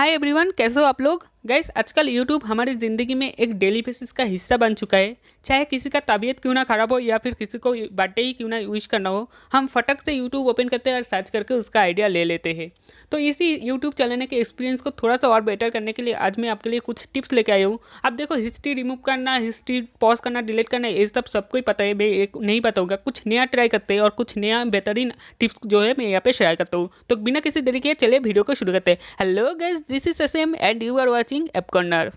Hi everyone, कैसे हो आप लोग। गाइस, आजकल यूट्यूब हमारी ज़िंदगी में एक डेली बेसिस का हिस्सा बन चुका है। चाहे किसी का तबीयत क्यों ना ख़राब हो या फिर किसी को बर्थडे ही क्यों ना विश करना हो, हम फटक से यूट्यूब ओपन करते हैं और सर्च करके उसका आइडिया ले लेते हैं। तो इसी यूट्यूब चलाने के एक्सपीरियंस को थोड़ा सा और बेटर करने के लिए आज मैं आपके लिए कुछ टिप्स लेके आई हूँ। अब देखो, हिस्ट्री रिमूव करना, हिस्ट्री पॉज करना, डिलीट करना, ये सब सबको ही पता है। मैं एक नहीं बताऊँगा, कुछ नया ट्राई करते हैं और कुछ नया बेहतरीन टिप्स जो है मैं यहाँ पे शेयर करता हूँ। तो बिना किसी देरी के चलिए वीडियो को शुरू करते हैं। हेलो गाइस, दिस इज ससेम and you are watching app corner.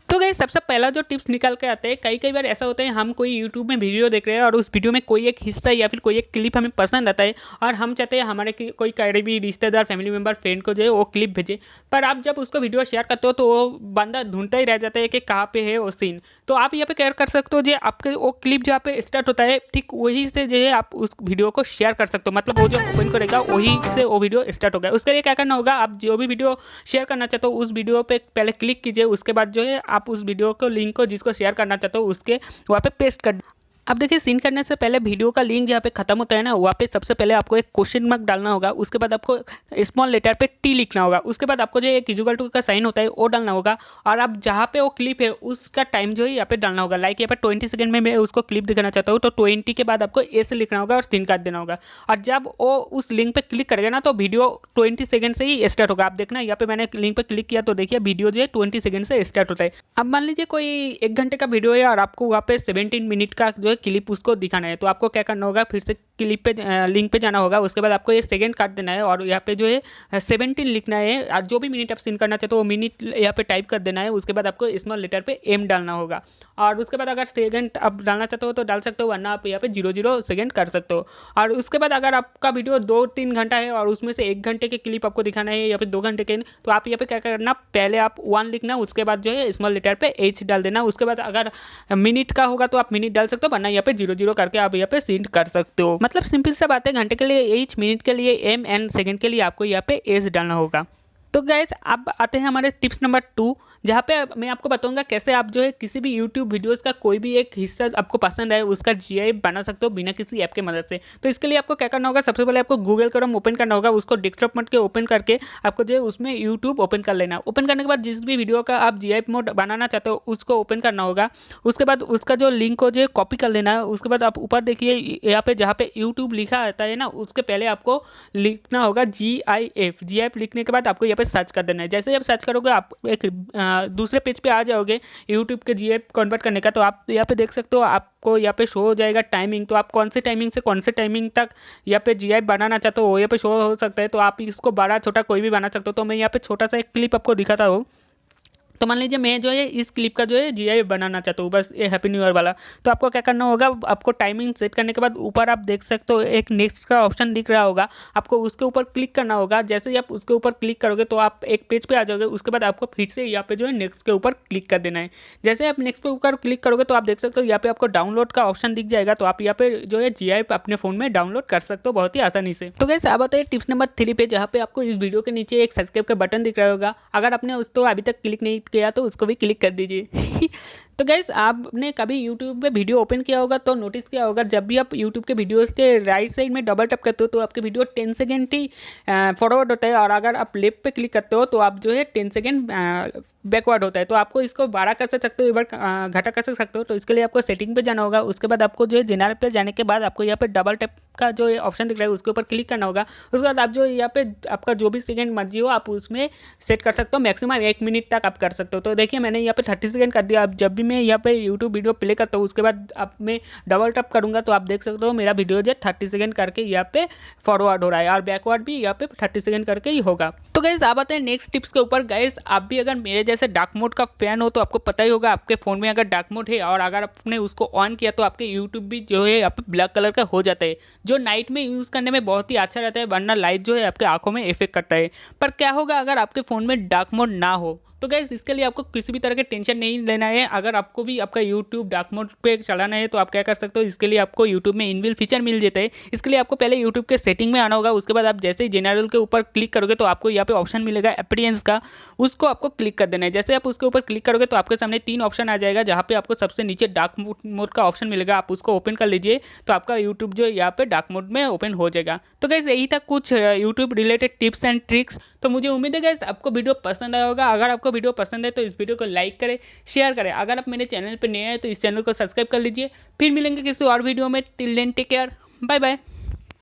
तो गाइस, सबसे पहला जो टिप्स निकाल के आते हैं, कई बार ऐसा होता है हम कोई यूट्यूब में वीडियो देख रहे हैं और उस वीडियो में कोई एक हिस्सा या फिर कोई एक क्लिप हमें पसंद आता है और हम चाहते हैं हमारे कोई करीबी रिश्तेदार, फैमिली मेम्बर, फ्रेंड को जो है वो क्लिप भेजे। पर आप जब उसको वीडियो शेयर करते हो तो वो बंदा ढूंढता ही रह जाता है कि कहाँ पे है वो सीन। तो आप यहाँ पे क्या कर सकते हो, जो आपके वो क्लिप जहाँ पे स्टार्ट होता है ठीक वही से जो है आप उस वीडियो को शेयर कर सकते हो। मतलब वो जो ओपन करेगा वही से वो वीडियो स्टार्ट होगा। उसके लिए क्या करना होगा, आप जो भी वीडियो शेयर करना चाहते हो उस वीडियो पे पहले क्लिक कीजिए। उसके बाद जो है आप उस वीडियो को लिंक को जिसको शेयर करना चाहते हो उसके वहाँ पे पेस्ट कर। अब देखिए, सीन करने से पहले वीडियो का लिंक जहाँ पे खत्म होता है ना, वहाँ पे सबसे पहले आपको एक क्वेश्चन मार्क डालना होगा। उसके बाद आपको स्मॉल लेटर पे टी लिखना होगा। उसके बाद आपको जो एक इक्वल टू का साइन होता है वो डालना होगा। और आप जहाँ पे वो क्लिप है उसका टाइम जो है यहाँ पे डालना होगा। लाइक यहाँ पे 20 सेकंड में मैं उसको क्लिप दिखाना चाहता हूँ तो 20 के बाद आपको ऐसे लिखना होगा और सीन काट देना होगा। और जब वो उस लिंक पे क्लिक करेगा ना तो वीडियो 20 सेकंड से ही स्टार्ट होगा। आप देखना, यहाँ पे मैंने लिंक पे क्लिक किया तो देखिए वीडियो जो है 20 सेकंड से स्टार्ट होता है। अब मान लीजिए कोई 1 घंटे का वीडियो है और आपको वहाँ पे 17 मिनट का जो है क्लिप उसको दिखाना है। तो आपको क्या करना होगा, फिर से क्लिप पे लिंक पे जाना होगा। उसके बाद आपको ये सेकंड काट देना है और यहाँ पे जो है 17 लिखना है। और जो भी मिनट आप सीन करना चाहते हो वो मिनट यहाँ पे टाइप कर देना है। उसके बाद आपको स्मॉल लेटर पे एम डालना होगा। और उसके बाद अगर सेकंड आप डालना चाहते हो तो डाल सकते हो, वरना आप यहाँ पे 00 सेकंड कर सकते हो। और उसके बाद अगर आपका वीडियो 2-3 घंटा है और उसमें से 1 घंटे के क्लिप आपको दिखाना है या फिर 2 घंटे के, तो आप यहाँ पे क्या करना, पहले आप 1 लिखना, उसके बाद जो है स्मॉल लेटर पे एच डाल देना। उसके बाद अगर मिनट का होगा तो आप मिनट डाल सकते हो, वरना यहाँ पे 00 करके आप यहाँ पे सीन कर सकते हो। मतलब सिंपल सा बात है, घंटे के लिए एच, मिनट के लिए एम एंड सेकंड के लिए आपको यहाँ पे एस डालना होगा। तो गाइज, अब आते हैं हमारे टिप्स नंबर 2, जहाँ पे मैं आपको बताऊंगा कैसे आप जो है किसी भी यूट्यूब वीडियोस का कोई भी एक हिस्सा आपको पसंद है उसका जीआई बना सकते हो बिना किसी ऐप के मदद से। तो इसके लिए आपको क्या करना होगा, सबसे पहले आपको गूगल क्रोम ओपन करना होगा। उसको डेस्कटॉप मोड के ओपन करके आपको जो है उसमें यूट्यूब ओपन कर लेना। ओपन करने के बाद जिस भी वीडियो का आप जीआई मोड बनाना चाहते हो उसको ओपन करना होगा। उसके बाद उसका जो लिंक को जो है कॉपी कर लेना है। उसके बाद आप ऊपर देखिए यहाँ पे जहाँ पे यूट्यूब लिखा आता है ना, उसके पहले आपको लिखना होगा GIF। GIF लिखने के बाद आपको यहाँ पे सर्च कर देना है। जैसे ही आप सर्च करोगे आप एक दूसरे पेज पे आ जाओगे यूट्यूब के जीएफ कन्वर्ट करने का। तो आप यहाँ पे देख सकते हो, आपको यहाँ पे शो हो जाएगा टाइमिंग। तो आप कौन से टाइमिंग से कौन से टाइमिंग तक यहाँ पे जीएफ बनाना चाहते हो वो यहाँ पे शो हो सकता है। तो आप इसको बड़ा छोटा कोई भी बना सकते हो। तो मैं यहाँ पे छोटा सा एक क्लिप आपको दिखाता हूँ। तो मान लीजिए मैं जो है इस क्लिप का जो है जीआई बनाना चाहता हूँ, बस ये हैप्पी न्यू ईयर वाला। तो आपको क्या करना होगा, आपको टाइमिंग सेट करने के बाद ऊपर आप देख सकते हो एक नेक्स्ट का ऑप्शन दिख रहा होगा, आपको उसके ऊपर क्लिक करना होगा। जैसे ही आप उसके ऊपर क्लिक करोगे तो आप एक पेज पे आ जाओगे। उसके बाद आपको फिर से यहाँ पे जो है नेक्स्ट के ऊपर क्लिक कर देना है। जैसे आप नेक्स्ट पे ऊपर क्लिक करोगे तो आप देख सकते हो यहाँ पे आपको डाउनलोड का ऑप्शन दिख जाएगा। तो आप यहाँ पे जो है जीआई अपने फोन में डाउनलोड कर सकते हो बहुत ही आसानी से। तो गाइस, अब आते हैं टिप्स नंबर 3 पे, जहाँ पे आपको इस वीडियो के नीचे एक सब्सक्राइब का बटन दिख रहा होगा। अगर आपने उसको अभी तक क्लिक नहीं किया तो उसको भी क्लिक कर दीजिए। तो गाइस, आपने कभी यूट्यूब पे वीडियो ओपन किया होगा तो नोटिस किया होगा, जब भी आप यूट्यूब के वीडियोस के राइट साइड में डबल टैप करते हो तो आपके वीडियो 10 सेकेंड ही फॉरवर्ड होता है। और अगर आप लेफ्ट पे क्लिक करते हो तो आप जो है 10 सेकेंड बैकवर्ड होता है। तो आपको इसको 12 कर सकते हो, एक बार घटा कर सकते हो। तो इसके लिए आपको सेटिंग पे जाना होगा। उसके बाद आपको जो है जनरल पे जाने के बाद आपको यहाँ पे डबल टैप का जो ऑप्शन दिख रहा है उसके ऊपर क्लिक करना होगा। उसके बाद आप जो यहाँ पे आपका जो भी सेकंड मर्जी हो आप उसमें सेट कर सकते हो। मैक्सिमम 1 मिनट तक आप कर सकते हो। तो देखिए, मैंने यहाँ पे 30 सेकंड कर दिया। अब जब भी मैं यहाँ पे यूट्यूब वीडियो प्ले करता हूँ उसके बाद अब मैं डबल टैप करूँगा तो आप देख सकते हो मेरा वीडियो जो 30 सेकंड करके यहाँ पे फॉरवर्ड हो रहा है और बैकवर्ड भी यहाँ पे 30 सेकंड करके ही होगा। तो गाइस, आप आते हैं नेक्स्ट टिप्स के ऊपर। गाइस, आप भी अगर मेरे जैसे डार्क मोड का फैन हो तो आपको पता ही होगा, आपके फ़ोन में अगर डार्क मोड है और अगर आपने उसको ऑन किया तो आपके यूट्यूब भी जो है यहाँ पे ब्लैक कलर का हो जाता है, जो नाइट में यूज़ करने में बहुत ही अच्छा रहता है। वरना लाइट जो है आपके आंखों में इफेक्ट करता है। पर क्या होगा अगर आपके फ़ोन में डार्क मोड ना हो? तो गाइस, इसके लिए आपको किसी भी तरह के टेंशन नहीं लेना है। अगर आपको भी आपका यूट्यूब डार्क मोड पे चलाना है तो आप क्या कर सकते हो, इसके लिए आपको यूट्यूब में इनबिल्ट फीचर मिल जाता है। इसके लिए आपको पहले यूट्यूब के सेटिंग में आना होगा। उसके बाद आप जैसे ही जनरल के ऊपर क्लिक करोगे तो आपको यहाँ पे ऑप्शन मिलेगा अपीयरेंस का, उसको आपको क्लिक कर देना है। जैसे आप उसके ऊपर क्लिक करोगे तो आपके सामने 3 ऑप्शन आ जाएगा, जहाँ पे आपको सबसे नीचे डार्क मोड का ऑप्शन मिलेगा, आप उसको ओपन कर लीजिए तो आपका यूट्यूब जो यहाँ पे डार्क मोड में ओपन हो जाएगा। तो गाइस यही था कुछ YouTube related tips and tricks. तो मुझे उम्मीद है गाइस आपको वीडियो पसंद आया होगा। अगर आपको वीडियो पसंद है तो इस वीडियो को लाइक करें, शेयर करें। अगर आप मेरे चैनल पर नए हैं तो इस चैनल को सब्सक्राइब कर लीजिए। फिर मिलेंगे किसी और वीडियो में। Till then take care, bye bye.